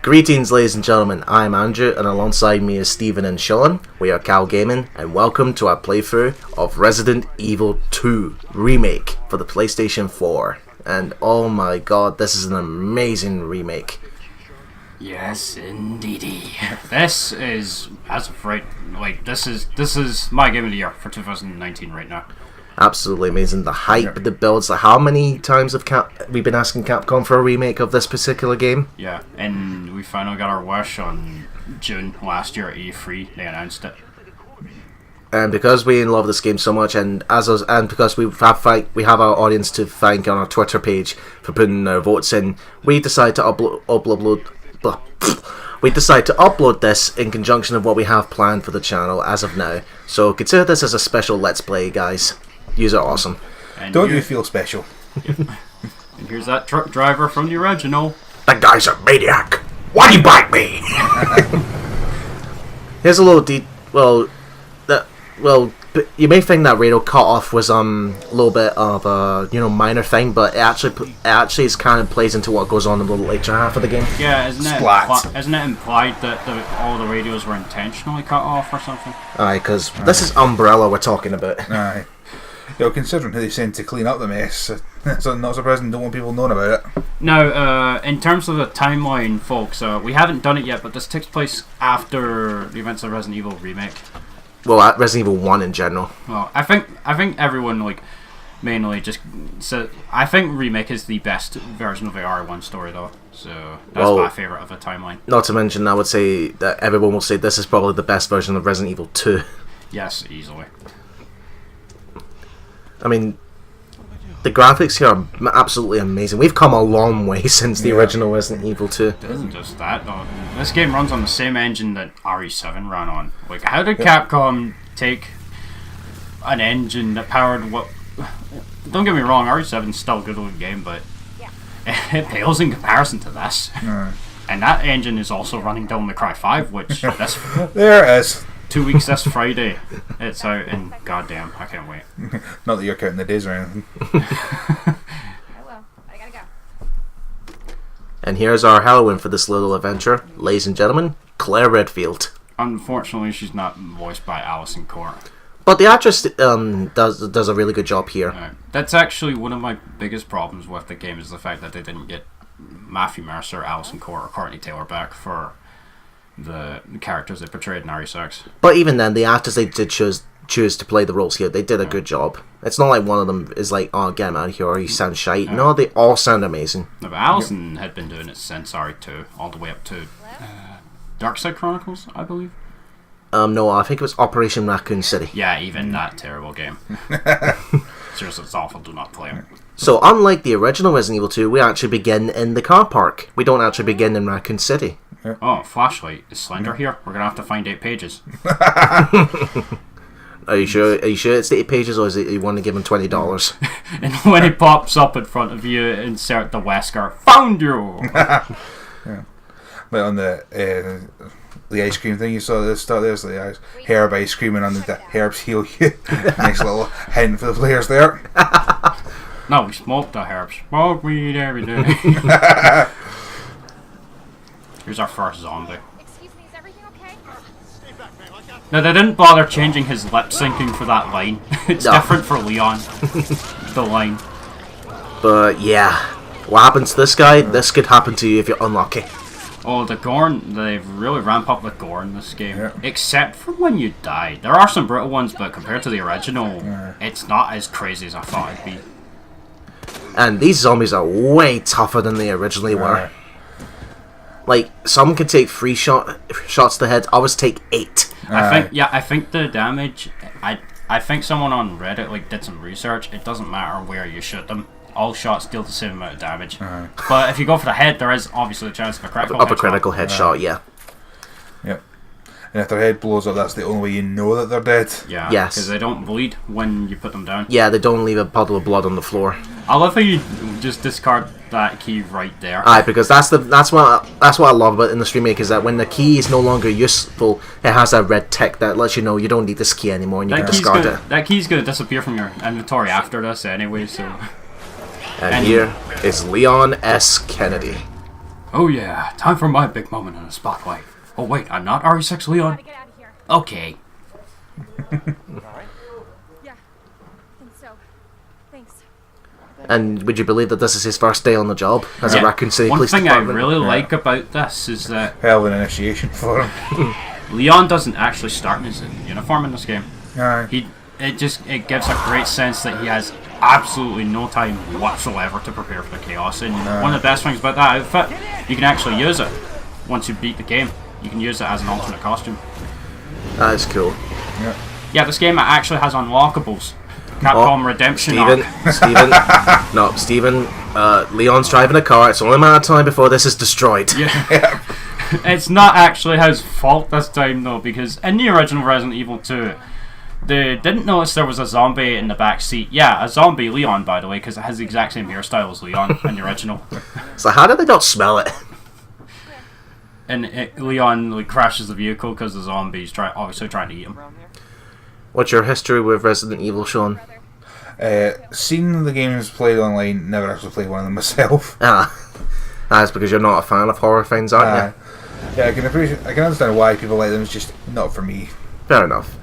Greetings, ladies and gentlemen, I'm Andrew, and alongside me is Stephen and Sean. We are Cal Gaming, and welcome to our playthrough of Resident Evil 2 Remake for the PlayStation 4. And oh my god, this is an amazing remake. Yes, indeedy. This is, as of right, this is my game of the year for 2019 right now. Absolutely amazing. The hype, the builds. How many times have we've been asking Capcom for a remake of this particular game? Yeah, and we finally got our wish on June last year at E3. They announced it. And because we love this game so much, and because we have our audience to thank on our Twitter page for putting their votes in, we decided to upload this in conjunction with what we have planned for the channel as of now. So consider this as a special Let's Play, guys. Yous are awesome. And don't you feel special? Yep. And here's that truck driver from the original. That guy's a maniac. Why do you bite me? Here's a little you may think that radio cut off was a little bit of a minor thing, but it actually is kind of plays into what goes on in the later half of the game. Yeah, isn't it implied that all the radios were intentionally cut off or something? Aye, because this is Umbrella we're talking about. Aye. Considering who they sent to clean up the mess, it's not surprising don't want people knowing about it. Now, in terms of the timeline, folks, we haven't done it yet, but this takes place after the events of Resident Evil Remake. Well, Resident Evil 1 in general. Well, I think everyone mainly just I think Remake is the best version of the R1 story though. So that's my favorite of the timeline. Not to mention, I would say that everyone will say this is probably the best version of Resident Evil 2. Yes, easily. I mean, the graphics here are absolutely amazing. We've come a long way since the original Resident Evil 2. It isn't just that, though. This game runs on the same engine that RE7 ran on. How did Capcom take an engine that powered what... Don't get me wrong, RE7's still a good looking game, but it pales in comparison to this. And that engine is also running Devil May Cry 5, which... There it is. 2 weeks this Friday it's out, and goddamn, I can't wait. Not that you're counting the days or anything. I gotta go. And here's our heroine for this little adventure, ladies and gentlemen, Claire Redfield. Unfortunately, she's not voiced by Alison Court. But the actress does a really good job here. That's actually one of my biggest problems with the game, is the fact that they didn't get Matthew Mercer, Alison Court, or Courtney Taylor back for the characters they portrayed in RE6. But even then, the actors they did choose to play the roles here, they did a good job. It's not like one of them is like, oh, get him out of here, or you sound shite. No, they all sound amazing. No, but Alison had been doing it since RE2, all the way up to Darkside Chronicles, I believe. No, I think it was Operation Raccoon City. Yeah, even that terrible game. Seriously, it's awful, do not play it. So, unlike the original Resident Evil 2, we actually begin in the car park. We don't actually begin in Raccoon City. Oh, flashlight. Is Slender here? We're gonna have to find 8 pages. Are you sure it's the 8 pages, or is it you want to give him $20? And when he pops up in front of you, insert the Wesker. Found you! Like on the ice cream thing you saw at the start, there's the herb ice cream, and on the herbs heal you. Nice little hint for the players there. No, we smoked the herbs. Smoke weed every day. Here's our first zombie. Excuse me, is everything okay? No, they didn't bother changing his lip syncing for that line. It's different for Leon. The line. But yeah, what happens to this guy? This could happen to you if you're unlucky. Oh, the gore, they've really ramped up the gore in this game. Except for when you die. There are some brutal ones, but compared to the original, it's not as crazy as I thought it'd be. And these zombies are way tougher than they originally were. Like, some can take 3 shots to the head, others take 8. I think the damage, I think someone on Reddit did some research. It doesn't matter where you shoot them. All shots deal the same amount of damage. But if you go for the head, there is obviously a chance of a critical headshot. Critical headshot, yeah. Yep. And if their head blows up, that's the only way you know that they're dead. Yeah. Yes. Because they don't bleed when you put them down. Yeah, they don't leave a puddle of blood on the floor. I love how you just discard that key right there. Aye, because that's what I love about in this remake, is that when the key is no longer useful, it has that red tick that lets you know you don't need this key anymore and you can discard it. That key's gonna disappear from your inventory after this anyway, so. And here is Leon S. Kennedy. Oh yeah, time for my big moment in the spotlight. Oh wait, I'm not RE6 Leon. Gotta get out of here. Okay. Yeah. I think so. Thanks. And would you believe that this is his first day on the job as a Raccoon City One Police thing Department? I really like about this is that Hell of an initiation for him. Leon doesn't actually start in his uniform in this game. Aye. It gives a great sense that he has absolutely no time whatsoever to prepare for the chaos. And one of the best things about that outfit, you can actually use it once you beat the game. You can use it as an alternate costume. That is cool. Yeah, this game actually has unlockables. Capcom Redemption Steven, Leon's driving a car. It's only a matter of time before this is destroyed. Yeah. It's not actually his fault this time though, because in the original Resident Evil 2, they didn't notice there was a zombie in the back seat. Yeah, a zombie Leon, by the way, because it has the exact same hairstyle as Leon in the original. So how did they not smell it? And Leon crashes the vehicle because the zombie's obviously trying to eat him. What's your history with Resident Evil, Sean? Seen the games played online, never actually played one of them myself. That's because you're not a fan of horror things, aren't you? Yeah, I can understand why people like them. It's just not for me. Fair enough.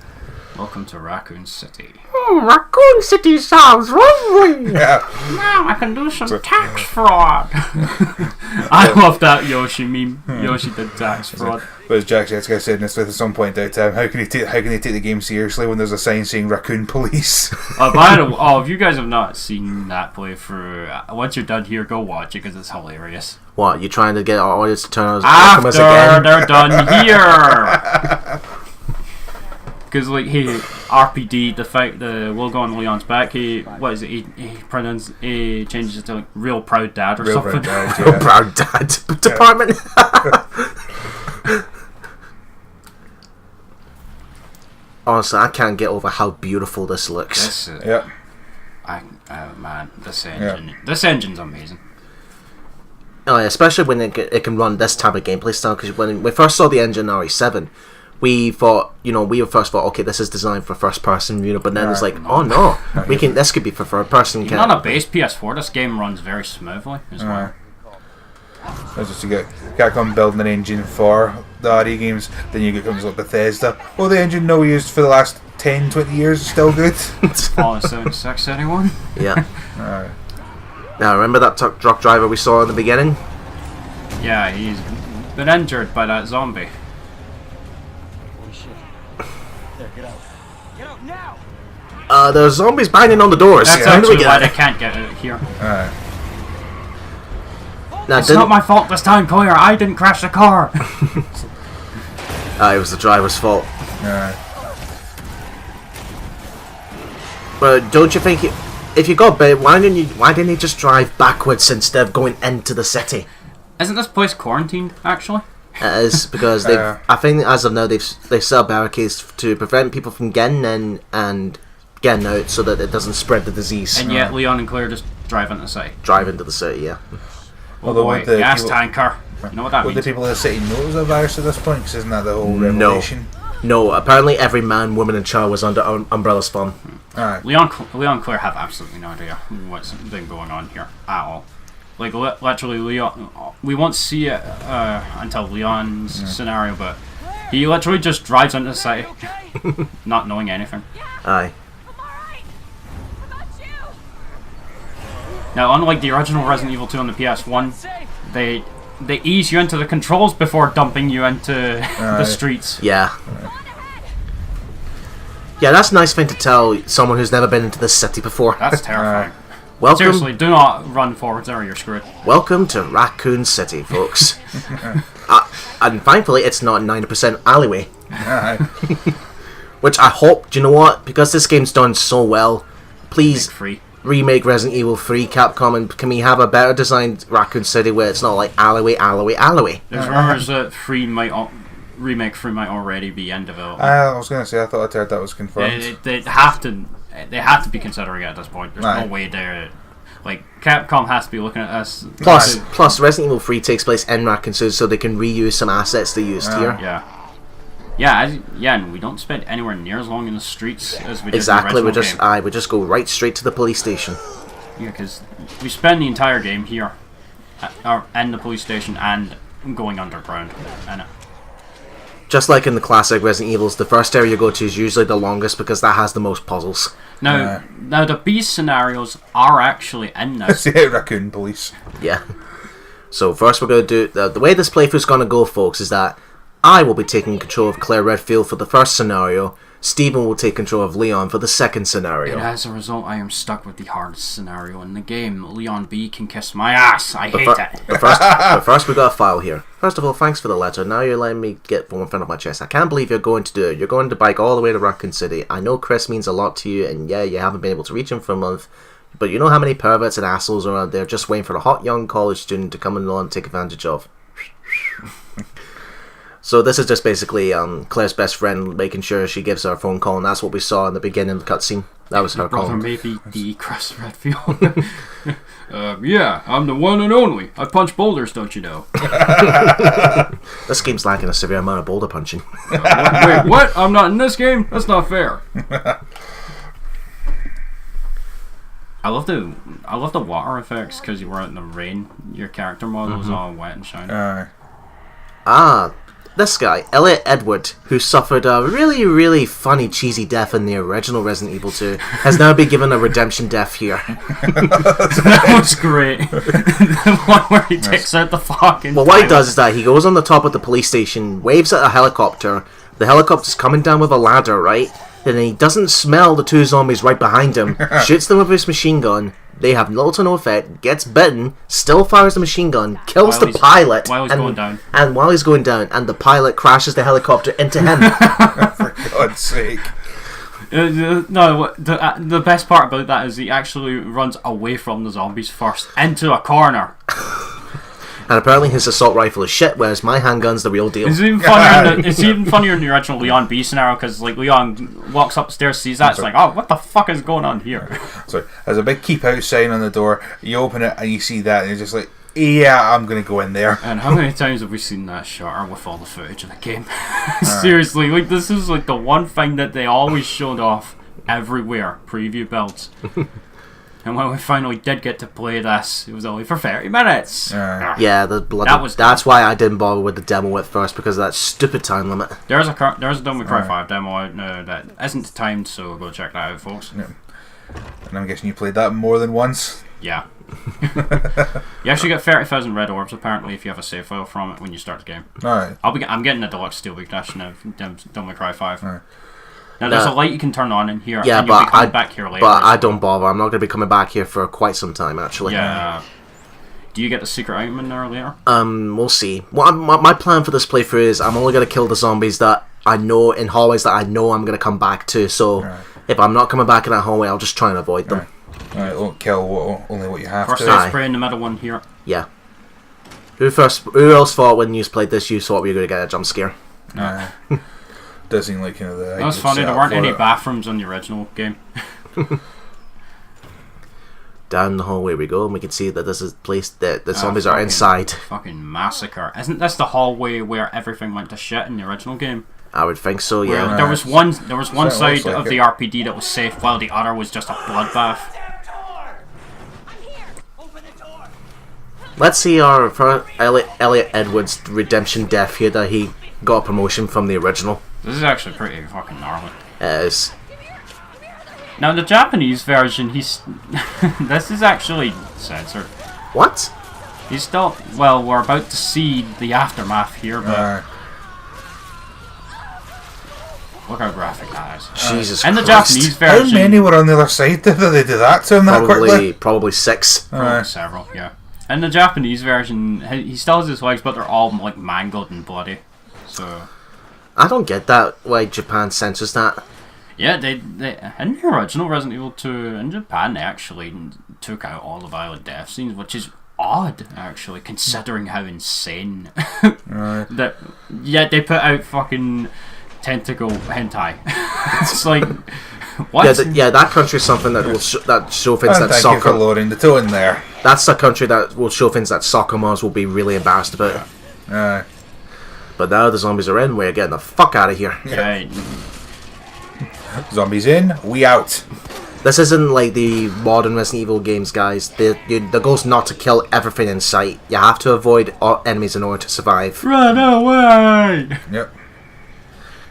Welcome to Raccoon City. Oh, Raccoon City sounds lovely. Yeah. Now I can do some tax fraud. I love that Yoshi meme. Yoshi did tax fraud. But as Jack Jessica said in this at some point out time, how can they take the game seriously when there's a sign saying Raccoon Police? By the way, if you guys have not seen that playthrough, once you're done here, go watch it because it's hilarious. What, you trying to get our audience to turn on After again? they're done here. Because like RPD, the logo on Leon's back, he changes it to like real proud dad or Real something. Proud Dad, Real yeah. proud dad department. Honestly, I can't get over how beautiful this looks. Yeah. Man, this engine's amazing. Oh, yeah, especially when it can run this type of gameplay style. Because when we first saw the engine in RE7, we thought, first thought, okay, this is designed for first person, but then it's like, oh no, this could be for third person. Even on a base PS4, this game runs very smoothly as well. That's just to get Capcom building an engine for the RE games, then you get comes up Bethesda. Oh, the engine we used for the last 10, 20 years is still good. Fallout 76, anyone? Yeah. Alright. Now, remember that truck driver we saw in the beginning? Yeah, he's been injured by that zombie. Holy shit. There, get out. Get out now! There's zombies banging on the doors. That's How do we actually get why out? they can't get out here. Alright. Now, It's not my fault this time, Claire. I didn't crash the car. It was the driver's fault. Alright. But don't you think, if you got bit, why didn't you just drive backwards instead of going into the city? Isn't this place quarantined, actually? It is, because I think as of now they've set up barricades to prevent people from getting in and getting out so that it doesn't spread the disease. And yet Leon and Claire just drive into the city. Drive into the city, yeah. Although Boy, would the gas people- tanker. You know what that Would the means? people of the city know it was a virus at this point? Because isn't that the whole revelation? No, apparently every man, woman and child was under Umbrella's thumb. Alright. Leon and Claire have absolutely no idea what's been going on here at all. Like literally, Leon. We won't see it until Leon's scenario, but he literally just drives into the city, not knowing anything. Aye. I'm alright. How about you? Now, unlike the original Resident Evil 2 on the PS1, they ease you into the controls before dumping you into the streets. Yeah. Yeah, that's a nice thing to tell someone who's never been into this city before. That's terrifying. Welcome, Seriously, do not run forwards or you're screwed. welcome to Raccoon City, folks. And thankfully, it's not 90% alleyway. Alright. Which I hope, do you know what? Because this game's done so well, please Free. remake Resident Evil 3, Capcom, and can we have a better designed Raccoon City where it's not like alleyway, alleyway, alleyway? There's rumors that Remake 3 might already be in development. I was going to say, I thought I heard that was confirmed. They have to be considering it at this point. There's Right. no way they're like Capcom has to be looking at this. Plus, Resident Evil 3 takes place in Raccoon City, so they can reuse some assets they used here. And we don't spend anywhere near as long in the streets as we did Exactly, in the original we just go right straight to the police station. game. Yeah, because we spend the entire game here. or in the police station and going underground in it. Just like in the classic Resident Evils, the first area you go to is usually the longest because that has the most puzzles. Now the B scenarios are actually in this. Raccoon police. Yeah. So first we're going to do... The way this playthrough is going to go, folks, is that I will be taking control of Claire Redfield for the first scenario. Stephen will take control of Leon for the second scenario. And as a result, I am stuck with the hardest scenario in the game. Leon B can kiss my ass. I hate it. But first we got a file here. First of all, thanks for the letter. Now you're letting me get one in front of my chest. I can't believe you're going to do it. You're going to bike all the way to Raccoon City. I know Chris means a lot to you, and yeah, you haven't been able to reach him for a month. But you know how many perverts and assholes are out there just waiting for a hot young college student to come along and take advantage of. So this is just basically Claire's best friend making sure she gives her a phone call, and that's what we saw in the beginning of the cutscene. That was her Brother, calling. maybe the Chris Redfield. Yeah, I'm the one and only. I punch boulders, don't you know? This game's lacking a severe amount of boulder punching. Wait, what? I'm not in this game? That's not fair. I love the water effects because you were out in the rain. Your character model was all wet and shiny. This guy, Elliot Edward, who suffered a really, really funny, cheesy death in the original Resident Evil 2, has now been given a redemption death here. That was great. The one where he takes out the fucking... Well, what he does is that he goes on the top of the police station, waves at a helicopter. The helicopter's coming down with a ladder, right? Then he doesn't smell the two zombies right behind him, shoots them with his machine gun. They have little to no effect, gets bitten, still fires the machine gun, kills the pilot. While he's going down. And while he's going down, and the pilot crashes the helicopter into him. For God's sake. No, the best part about that is he actually runs away from the zombies first, into a corner. And apparently his assault rifle is shit, whereas my handgun's the real deal. It's even funnier in the original Leon B scenario, because like Leon walks upstairs, sees that, it's like, oh, what the fuck is going on here? So there's a big keep out sign on the door. You open it and you see that, and you're just like, yeah, I'm gonna go in there. And how many times have we seen that shutter with all the footage of the game? Seriously, like this is like the one thing that they always showed off everywhere, preview builds. And when we finally did get to play this, it was only for 30 minutes. Yeah, that's why I didn't bother with the demo at first, because of that stupid time limit. There's a Devil May Cry 5 demo out now that isn't timed, so go check that out, folks. Yeah. And I'm guessing you played that more than once? Yeah. You actually get 30,000 red orbs, apparently, if you have a save file from it when you start the game. Alright. I'm getting a deluxe Steelbook edition of Devil May Cry 5. Right. Now, there's a light you can turn on in here, yeah, and you'll be coming back here later. But I don't bother. I'm not going to be coming back here for quite some time, actually. Yeah. Do you get the secret item in there later? We'll see. Well, my plan for this playthrough is I'm only going to kill the zombies that I know in hallways that I know I'm going to come back to. So if I'm not coming back in that hallway, I'll just try and avoid them. Alright, won't kill only what you have First to. I spray in the middle one here. Yeah. Who else thought when you played this, you thought we were going to get a jump scare? Does seem like, you know, the... That was funny, there weren't any bathrooms on the original game. Down the hallway we go, and we can see that this is the place that the zombies are inside. Fucking massacre. Isn't this the hallway where everything went to shit in the original game? I would think so, yeah. Where there was one side of the RPD that was safe, while the other was just a bloodbath. Let's see our Elliot Edwards' redemption death here, that he got a promotion from the original. This is actually pretty fucking gnarly. It is. Now the Japanese version, this is actually censored. What? He's still... Well, we're about to see the aftermath here, but... Look how graphic that is. Jesus and the Christ. Japanese version... How many were on the other side? Did they do that to him that quickly? Probably 6. Probably several, yeah. In the Japanese version, he still has his legs, but they're all like mangled and bloody. So... I don't get that, why Japan censors that. Yeah, they in the original Resident Evil 2 in Japan, they actually took out all the violent death scenes, which is odd, actually, considering how insane that. Yeah, they put out fucking tentacle hentai. It's like, what? Yeah, that country is something that will show things that thank you for lowering the tone there. That's a country that will show things that soccer moms will be really embarrassed about. But now the zombies are in, we're getting the fuck out of here. Yeah. Zombies in, we out. This isn't like the modern Resident Evil games, guys. The goal's not to kill everything in sight. You have to avoid enemies in order to survive. Run away! Yep.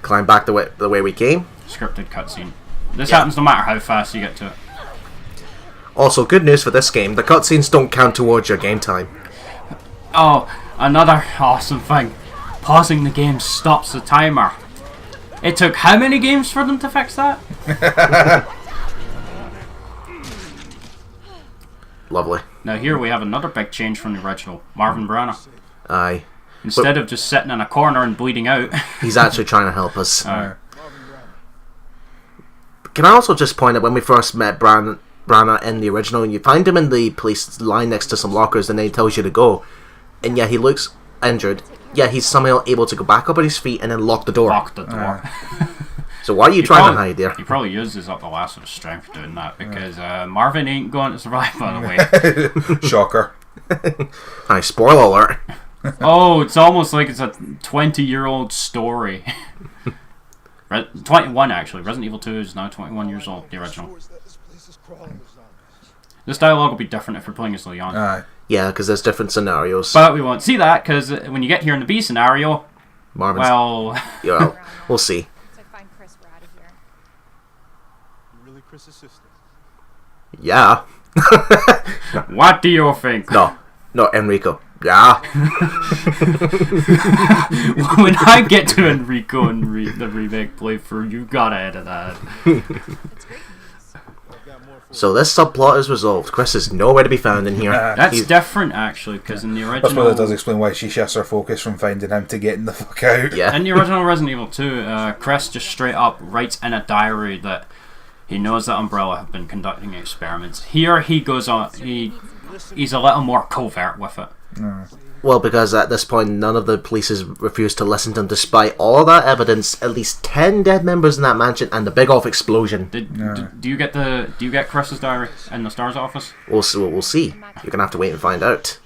Climb back the way we came. Scripted cutscene. This happens no matter how fast you get to it. Also, good news for this game, the cutscenes don't count towards your game time. Oh, another awesome thing. Pausing the game stops the timer. It took how many games for them to fix that? Lovely. Now here we have another big change from the original. Marvin Branagh. Aye. Instead of just sitting in a corner and bleeding out. He's actually trying to help us. Uh, Can I also just point out when we first met Branagh in the original, and you find him in the police line next to some lockers and then he tells you to go, and yeah, he looks injured, yet he's somehow able to go back up on his feet and then lock the door. Lock the door. So why are you trying to hide there? He probably uses up the last of his strength doing that because Marvin ain't going to survive, by the way. Shocker. Aye, spoiler alert. Oh, it's almost like it's a 20-year-old story. 21 actually. Resident Evil 2 is now 21 years old, the original. This dialogue will be different if you're playing as Leon. Aye. Yeah, because there's different scenarios. But we won't see that because when you get here in the B scenario, Marvin's, well... yeah, we'll see. So I find Chris, we're out of here. You really Chris's sister? Yeah. What do you think? No, Enrico. Yeah. When I get to Enrico and the remake playthrough, you gotta edit that. So this subplot is resolved. Chris is nowhere to be found in here. That's different, actually, because in the That's original... what it does explain why she shifts her focus from finding him to getting the fuck out. Yeah. In the original Resident Evil 2, Chris just straight up writes in a diary that he knows that Umbrella have been conducting experiments. Here he goes on... He's a little more covert with it. Well, because at this point, none of the police has refused to listen to him, despite all that evidence. At least 10 dead members in that mansion and the big off explosion. Do you get Chris's diary in the STARS office? We'll see. You're gonna have to wait and find out.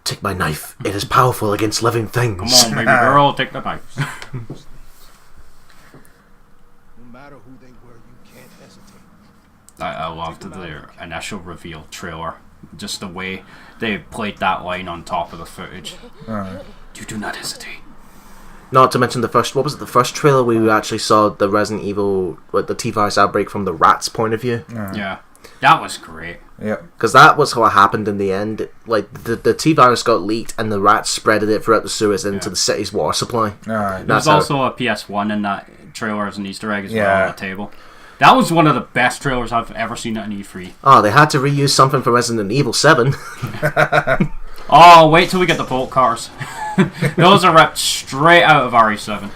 Take my knife. It is powerful against living things. Come on, baby girl, take the knife. No matter who they were, you can't hesitate. I loved their initial reveal trailer. Just the way they played that line on top of the footage. You do not hesitate. Not to mention the first trailer we actually saw the Resident Evil, with the T-virus outbreak from the rat's point of view. Yeah, that was great. Yeah. Because that was what happened in the end. Like, the T-virus got leaked and the rats spreaded it throughout the sewers into the city's water supply. There's also a PS1 in that trailer as an Easter egg as well on the table. That was one of the best trailers I've ever seen at an E3. Oh, they had to reuse something from Resident Evil 7. Oh, wait till we get the bolt cars. Those are ripped straight out of RE7.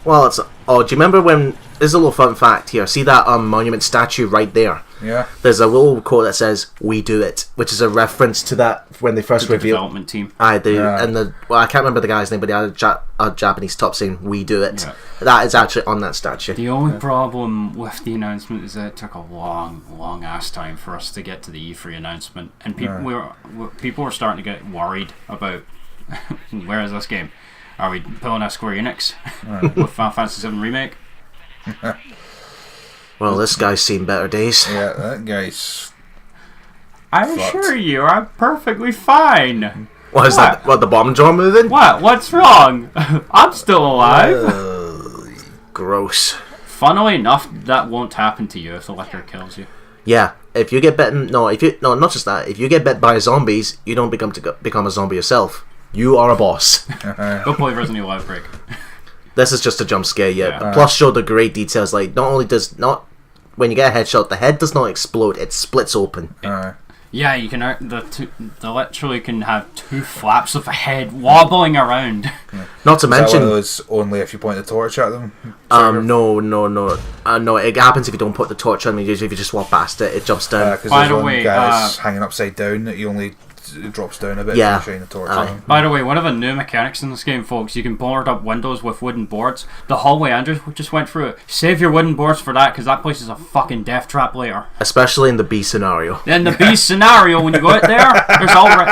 Well, do you remember when... There's a little fun fact here. See that monument statue right there? Yeah. There's a little quote that says, "We do it," which is a reference to that when they first The revealed... development team. I can't remember the guy's name, but he had a Japanese top saying, "We do it." Yeah. That is actually on that statue. The only problem with the announcement is that it took a long ass time for us to get to the E3 announcement, and people were starting to get worried about where is this game? Are we pulling a Square Enix with Final Fantasy VII Remake? Well, this guy's seen better days. Yeah, that guy's... I assure you, I'm perfectly fine. What is that? What, the bomb jaw moving? What? What's wrong? I'm still alive. Gross. Funnily enough, that won't happen to you if the liquor kills you. Yeah, if you get bitten... not just that. If you get bit by zombies, you don't become a zombie yourself. You are a boss. Go play Resident Evil Outbreak. This is just a jump scare, Yeah. Plus show the great details, like, not only does... when you get a headshot, the head does not explode, it splits open. Yeah, you can they literally can have two flaps of a head wobbling around. Not to Is that mention... one of those only if you point the torch at them? No. No, it happens if you don't put the torch on. If you just walk past it, it jumps down. Because By there's the one way, guy's hanging upside down that he only drops down a bit Yeah. if you shine the torch on him. By the way, one of the new mechanics in this game, folks, you can board up windows with wooden boards. The hallway Andrew just went through it. Save your wooden boards for that, because that place is a fucking death trap later. Especially in the B scenario. In the beast scenario, when you go out there, there's already...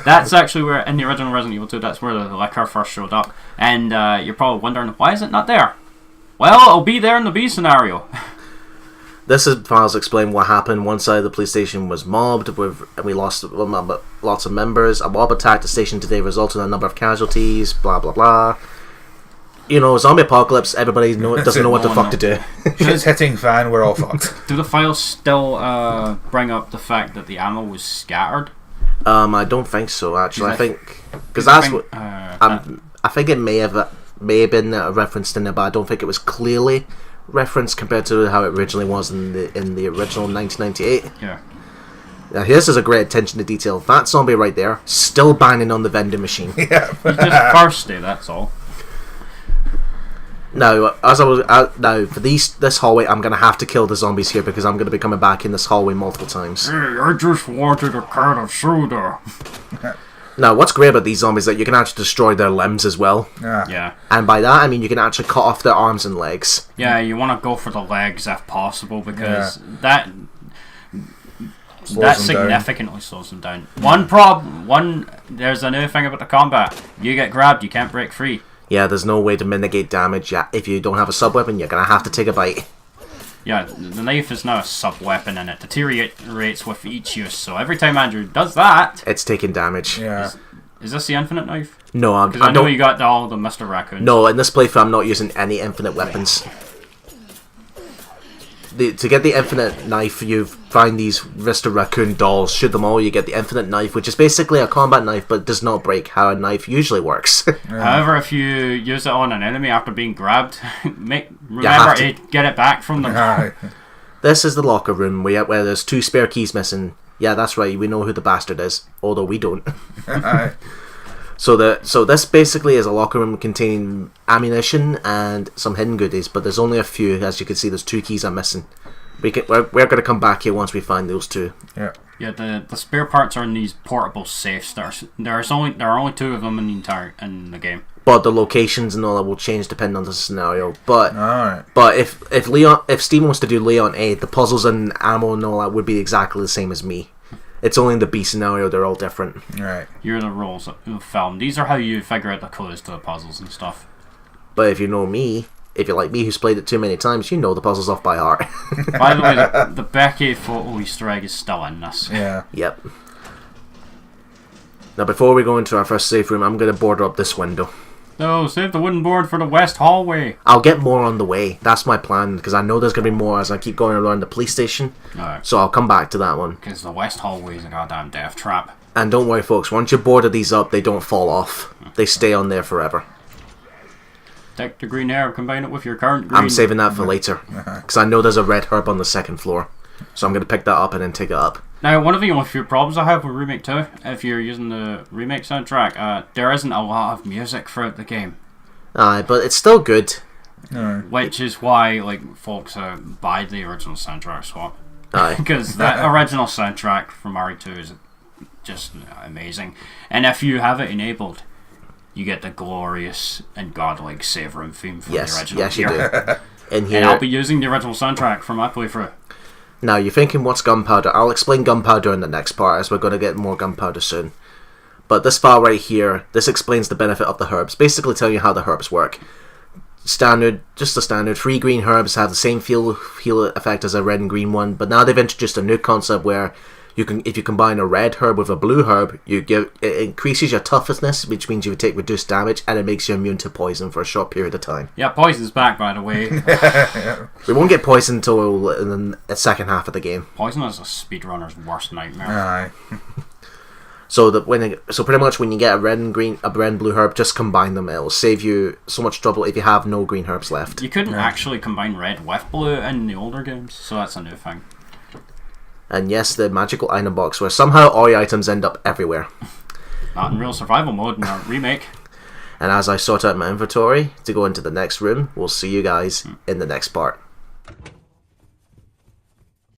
That's actually where, in the original Resident Evil 2, that's where the liquor first showed up. And you're probably wondering, why is it not there? Well, I'll be there in the B scenario. This is files explain what happened. One side of the police station was mobbed, and we lost lots of members. A mob attacked the station today, resulting in a number of casualties. Blah blah blah. You know, zombie apocalypse. Everybody doesn't know what the fuck to do. Shit's hitting fan. We're all fucked. Do the files still bring up the fact that the ammo was scattered? I don't think so. Actually, I think because that's what I think it may have been referenced in there, but I don't think it was clearly reference compared to how it originally was in the original 1998. Yeah. Now this is a great attention to detail. That zombie right there, still banging on the vending machine. Yeah. He's just thirsty, that's all. Now, now for this hallway, I'm gonna have to kill the zombies here because I'm gonna be coming back in this hallway multiple times. Hey, I just wanted a can of soda. Now, what's great about these zombies is that you can actually destroy their limbs as well. Yeah. And by that, I mean you can actually cut off their arms and legs. Yeah, you want to go for the legs if possible because that significantly slows them down. There's another thing about the combat. You get grabbed, you can't break free. Yeah, there's no way to mitigate damage. Yeah, if you don't have a sub-weapon, you're gonna have to take a bite. Yeah, the knife is now a sub-weapon and it deteriorates with each use, so every time Andrew does that... It's taking damage. Yeah. Is this the infinite knife? No, because I know you got all the Mr. Raccoons. No, in this playthrough I'm not using any infinite weapons. To get the infinite knife, you find these Mr. Raccoon dolls, shoot them all, you get the infinite knife, which is basically a combat knife, but does not break how a knife usually works. However, if you use it on an enemy after being grabbed, remember to get it back from them. This is the locker room where there's 2 spare keys missing. Yeah, that's right, we know who the bastard is, although we don't. So this basically is a locker room containing ammunition and some hidden goodies, but there's only a few. As you can see, there's 2 keys I'm missing. We're going to come back here once we find those 2. Yeah. Yeah, the spare parts are in these portable safes. There are only 2 of them in the game. But the locations and all that will change depending on the scenario. But Alright. But if Steven wants to do Leon A, the puzzles and ammo and all that would be exactly the same as me. It's only in the B scenario they're all different. Right. You're the rules of the film. These are how you figure out the clues to the puzzles and stuff. But if you know me, if you're like me who's played it too many times, you know the puzzles off by heart. By the way, the Becky photo Easter egg is still in this. Yeah. Yep. Now before we go into our first safe room, I'm going to border up this window. No, save the wooden board for the west hallway. I'll get more on the way. That's my plan, because I know there's going to be more as I keep going around the police station. Right. So I'll come back to that one. Because the west hallway is a goddamn death trap. And don't worry folks, once you border these up, they don't fall off. They stay on there forever. Take the green herb, combine it with your current green... I'm saving that for later, because I know there's a red herb on the 2nd floor. So I'm going to pick that up and then take it up. Now, one of the only few problems I have with Remake 2, if you're using the Remake soundtrack, there isn't a lot of music throughout the game. Aye, but it's still good. Which is why, like, folks buy the original soundtrack swap. Aye. Because that original soundtrack from RE2 is just amazing. And if you have it enabled, you get the glorious and godlike save room theme from the original. Yes, you do. In here, and I'll be using the original soundtrack from my playthrough. Now, you're thinking, what's gunpowder? I'll explain gunpowder in the next part, as we're going to get more gunpowder soon. But this file right here, this explains the benefit of the herbs. Basically telling you how the herbs work. Just the standard. 3 green herbs have the same heal effect as a red and green one, but now they've introduced a new concept where if you combine a red herb with a blue herb, it increases your toughness, which means you take reduced damage, and it makes you immune to poison for a short period of time. Yeah, poison's back, by the way. We won't get poison until in the second half of the game. Poison is a speedrunner's worst nightmare. Aye. So pretty much when you get a red and blue herb, just combine them. It'll save you so much trouble if you have no green herbs left. You couldn't actually combine red with blue in the older games, so that's a new thing. And yes, the magical item box, where somehow all your items end up everywhere. Not in real survival mode in our remake. And as I sort out my inventory to go into the next room, we'll see you guys in the next part.